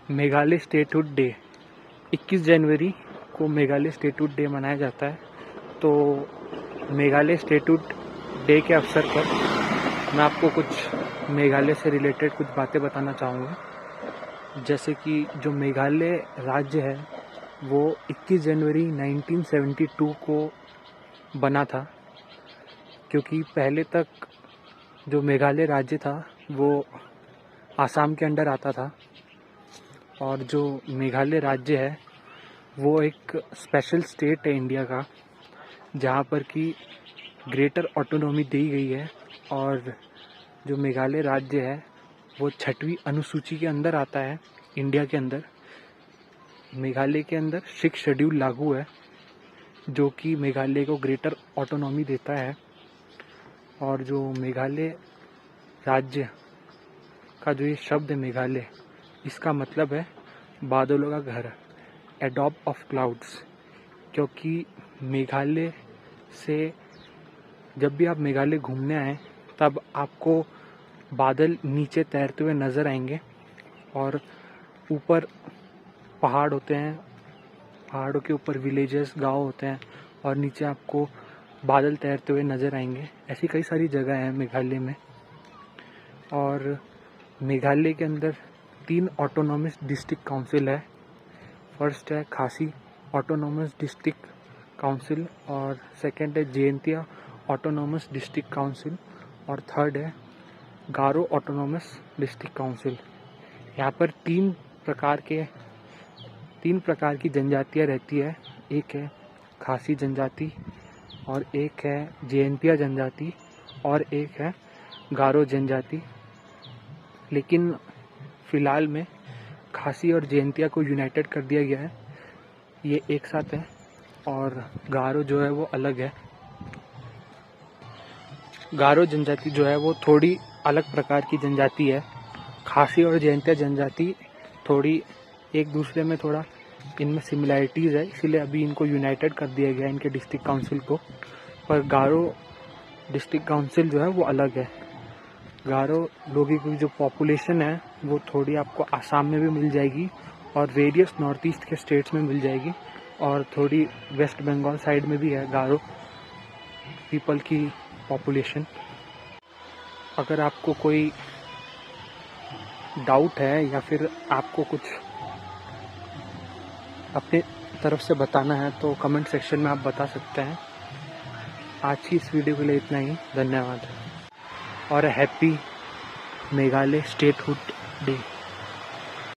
Meghalaya statehood day 21 जनवरी को Meghalaya statehood day मनाया जाता है। तो मेघालय स्टेटहुड डे के अवसर पर मैं आपको कुछ मेघालय से रिलेटेड कुछ बातें बताना चाहूँगा। जैसे कि जो मेघालय राज्य है वो 21 जनवरी 1972 को बना था, क्योंकि पहले तक जो मेघालय राज्य था वो आसाम के अंडर आता था। और जो मेघालय राज्य है वो एक स्पेशल स्टेट है इंडिया का, जहाँ पर कि ग्रेटर ऑटोनॉमी दी गई है। और जो मेघालय राज्य है वो 6वीं अनुसूची के अंदर आता है इंडिया के अंदर। मेघालय के अंदर 6 शेड्यूल लागू है जो कि मेघालय को ग्रेटर ऑटोनॉमी देता है। और जो मेघालय राज्य का जो ये शब्द है मेघालय, इसका मतलब है बादलों का घर, एडॉब ऑफ क्लाउड्स। क्योंकि मेघालय से जब भी आप मेघालय घूमने आए तब आपको बादल नीचे तैरते हुए नज़र आएंगे और ऊपर पहाड़ होते हैं, पहाड़ों के ऊपर विलेजेस, गांव होते हैं और नीचे आपको बादल तैरते हुए नज़र आएंगे। ऐसी कई सारी जगह हैं मेघालय में। और मेघालय के अंदर 3 ऑटोनॉमस डिस्ट्रिक्ट काउंसिल है। फर्स्ट है खासी ऑटोनॉमस डिस्ट्रिक्ट काउंसिल, और सेकंड है जयंतिया ऑटोनॉमस डिस्ट्रिक्ट काउंसिल, और थर्ड है गारो ऑटोनॉमस डिस्ट्रिक्ट काउंसिल। यहाँ पर तीन प्रकार की जनजातियाँ रहती है। एक है खासी जनजाति, और एक है जयंतिया जनजाति, और एक है गारो जनजाति। लेकिन फ़िलहाल में खासी और जयंतिया को यूनाइटेड कर दिया गया है, ये एक साथ है। और गारो जो है वो अलग है। गारो जनजाति जो है वो थोड़ी अलग प्रकार की जनजाति है। खासी और जयंतिया जनजाति थोड़ी एक दूसरे में थोड़ा इनमें सिमिलैरिटीज़ है, इसीलिए अभी इनको यूनाइटेड कर दिया गया है इनके डिस्ट्रिक्ट काउंसिल को। पर गारो डिस्ट्रिक्ट काउंसिल जो है वो अलग है। गारो लोगों की जो पॉपुलेशन है वो थोड़ी आपको आसाम में भी मिल जाएगी और वेरियस नॉर्थ ईस्ट के स्टेट्स में मिल जाएगी, और थोड़ी वेस्ट बंगाल साइड में भी है गारो पीपल की पॉपुलेशन। अगर आपको कोई डाउट है या फिर आपको कुछ अपने तरफ से बताना है तो कमेंट सेक्शन में आप बता सकते हैं। आज की इस वीडियो के लिए इतना ही। धन्यवाद और हैप्पी मेघालय स्टेटहुड डे।